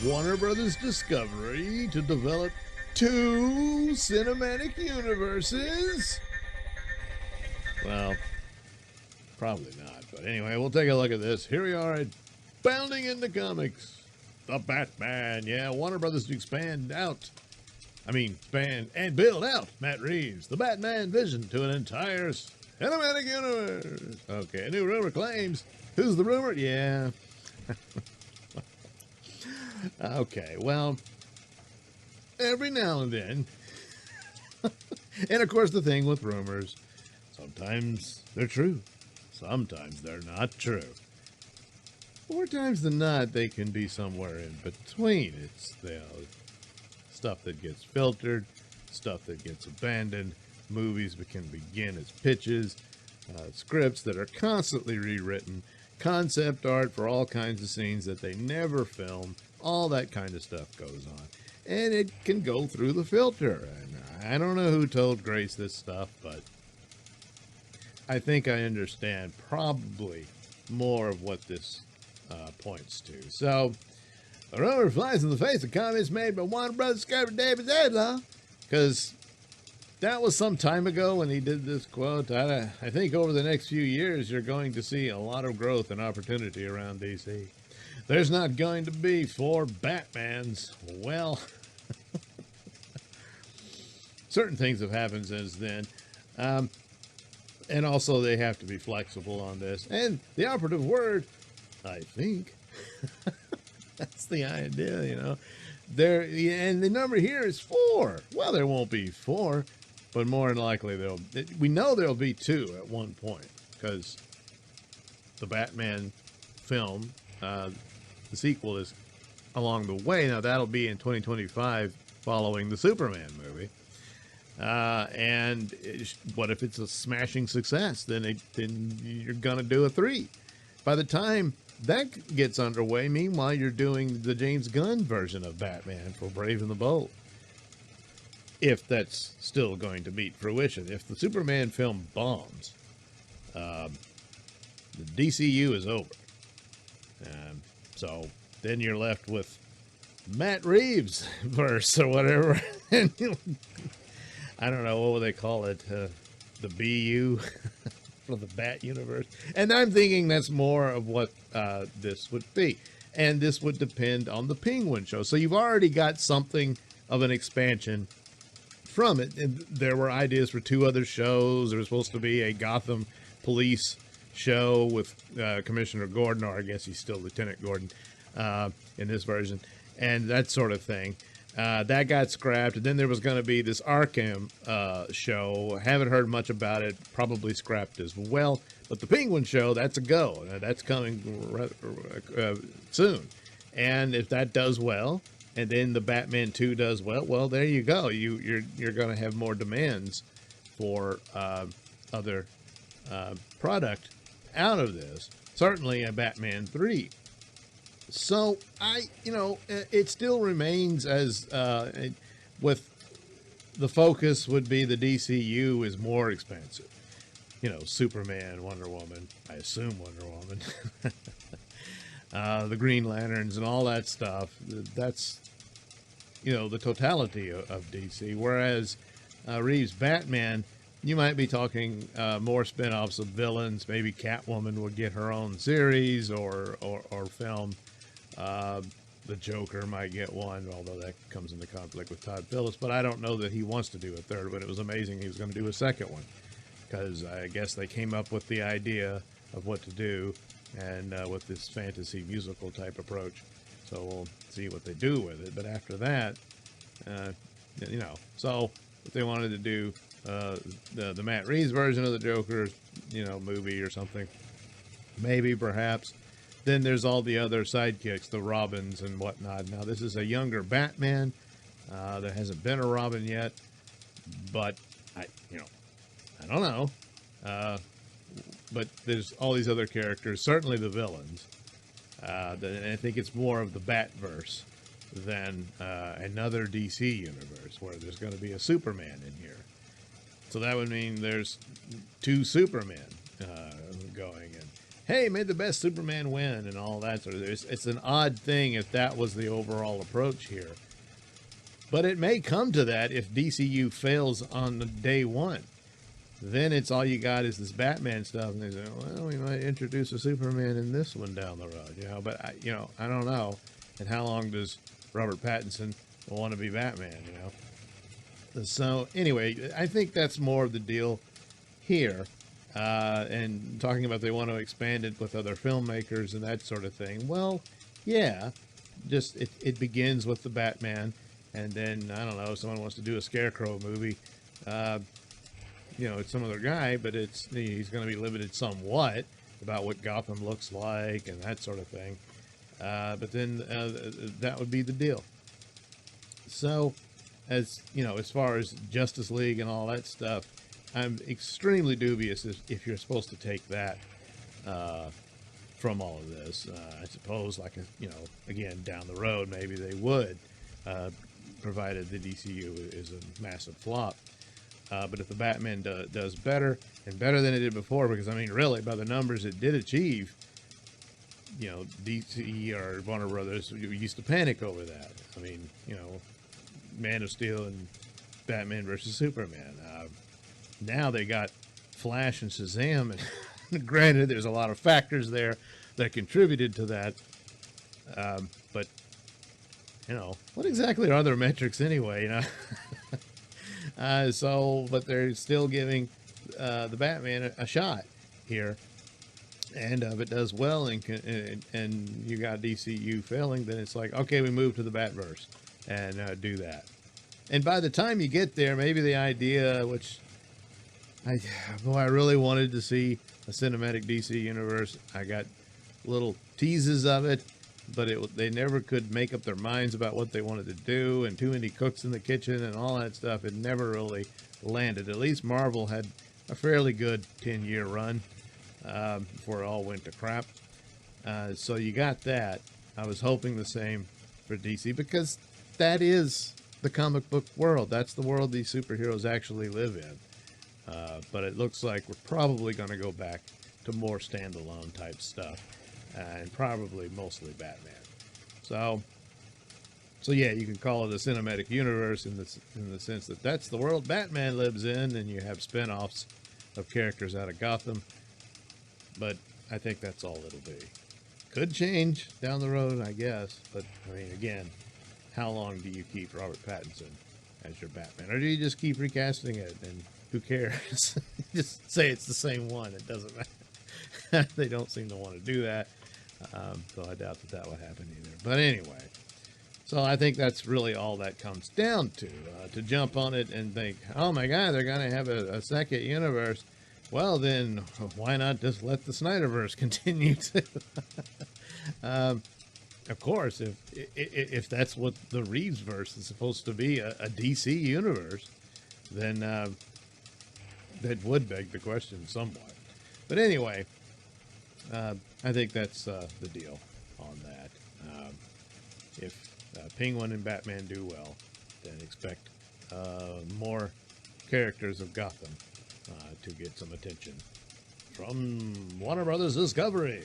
Warner Brothers Discovery to develop two cinematic universes? Well, probably not. But anyway, we'll take a look at this. Here we are at Bounding into Comics. The Batman. Yeah, Warner Brothers to expand and build out Matt Reeves, the Batman vision to an entire cinematic universe. Okay, a new rumor claims. Who's the rumor? Yeah. Okay, well, every now and then, and of course the thing with rumors, sometimes they're true, sometimes they're not true. More times than not, they can be somewhere in between. It's stuff that gets filtered, stuff that gets abandoned, movies that can begin as pitches, scripts that are constantly rewritten, concept art for all kinds of scenes that they never film. All that kind of stuff goes on. And it can go through the filter. And I don't know who told Grace this stuff, but I think I understand probably more of what this points to. So, the rumor flies in the face of comments made by Warner Brothers Discovery David Zedlaw, because that was some time ago when he did this quote. I think over the next few years, you're going to see a lot of growth and opportunity around DC. There's not going to be 4 Batmans. Well, certain things have happened since then. And also they have to be flexible on this. And the operative word, I think, that's the idea, you know. And the number here is 4. Well, there won't be 4, but more than likely we know there'll be 2 at one point, because the Batman film, the sequel, is along the way. Now, that'll be in 2025 following the Superman movie. And what if it's a smashing success? Then you're going to do a 3. By the time that gets underway, meanwhile, you're doing the James Gunn version of Batman for Brave and the Bold. If that's still going to meet fruition. If the Superman film bombs, the DCU is over. So then you're left with Matt Reeves verse or whatever. I don't know, what would they call it? The BU for the Bat universe. And I'm thinking that's more of what this would be. And this would depend on the Penguin show. So you've already got something of an expansion from it. And there were ideas for 2 other shows. There was supposed to be a Gotham police show with Commissioner Gordon, or I guess he's still Lieutenant Gordon in this version, and that sort of thing. That got scrapped, and then there was going to be this Arkham show. Haven't heard much about it. Probably scrapped as well. But the Penguin show, that's a go. That's coming soon. And if that does well, and then the Batman 2 does well, there you go. You're going to have more demands for other product out of this. Certainly a Batman 3. So it still remains as with the focus would be the DCU is more expensive. Superman, Wonder Woman, I assume Wonder Woman, the Green Lanterns and all that stuff. That's, the totality of DC. Whereas Reeves' Batman, you might be talking more spin-offs of villains. Maybe Catwoman would get her own series or film. The Joker might get one, although that comes into conflict with Todd Phillips. But I don't know that he wants to do a third. But it was amazing he was going to do a second one, because I guess they came up with the idea of what to do, and with this fantasy musical type approach. So we'll see what they do with it. But after that, so if they wanted to do the Matt Reeves version of the Joker, movie or something, maybe, perhaps. Then there's all the other sidekicks, the Robins and whatnot. Now, this is a younger Batman. There hasn't been a Robin yet, but I don't know. But there's all these other characters, certainly the villains. And I think it's more of the Batverse than another DC universe where there's going to be a Superman in here. So that would mean there's 2 Supermen going in. hey, may the best Superman win and all that sort of. It's an odd thing if that was the overall approach here. But it may come to that if DCU fails on the day one. Then it's all you got is this Batman stuff, and they say, well, we might introduce a Superman in this one down the road, you know. But I don't know. And how long does Robert Pattinson want to be Batman, you know? So anyway, I think that's more of the deal here. And talking about they want to expand it with other filmmakers and that sort of thing. Well, yeah, just it begins with the Batman, and then I don't know, someone wants to do a Scarecrow movie. You know, it's some other guy, but he's going to be limited somewhat about what Gotham looks like and that sort of thing. But then that would be the deal. So, as you know, as far as Justice League and all that stuff, I'm extremely dubious if you're supposed to take that from all of this. I suppose, like, you know, again, down the road, maybe they would, provided the DCU is a massive flop. But if the Batman does better, and better than it did before, because, I mean, really, by the numbers it did achieve, you know, DC or Warner Brothers used to panic over that. I mean, you know, Man of Steel and Batman versus Superman. Now they got Flash and Shazam, and granted, there's a lot of factors there that contributed to that. But, you know, what exactly are their metrics anyway, you know? But they're still giving the Batman a shot here, and if it does well, and you got DCU failing, then it's like, okay, we move to the Batverse and do that. And by the time you get there, maybe the idea, which I really wanted to see a cinematic DC universe. I got little teases of it, but they never could make up their minds about what they wanted to do, and too many cooks in the kitchen and all that stuff. It never really landed. At least Marvel had a fairly good 10-year run before it all went to crap. So you got that. I was hoping the same for DC, because that is the comic book world. That's the world these superheroes actually live in. But it looks like we're probably going to go back to more standalone type stuff. And probably mostly Batman. So yeah, you can call it a cinematic universe in the sense that that's the world Batman lives in, and you have spin-offs of characters out of Gotham. But I think that's all it'll be. Could change down the road, I guess. But I mean, again, how long do you keep Robert Pattinson as your Batman, or do you just keep recasting it and who cares? Just say it's the same one. It doesn't matter. They don't seem to want to do that. So I doubt that would happen either. But anyway, so I think that's really all that comes down to jump on it and think, oh my God, they're going to have a second universe. Well, then why not just let the Snyderverse continue to? Of course, if that's what the Reeves-verse is supposed to be, a DC universe, then that would beg the question somewhat. But anyway, I think that's the deal on that. If Penguin and Batman do well, then expect more characters of Gotham to get some attention from Warner Brothers Discovery.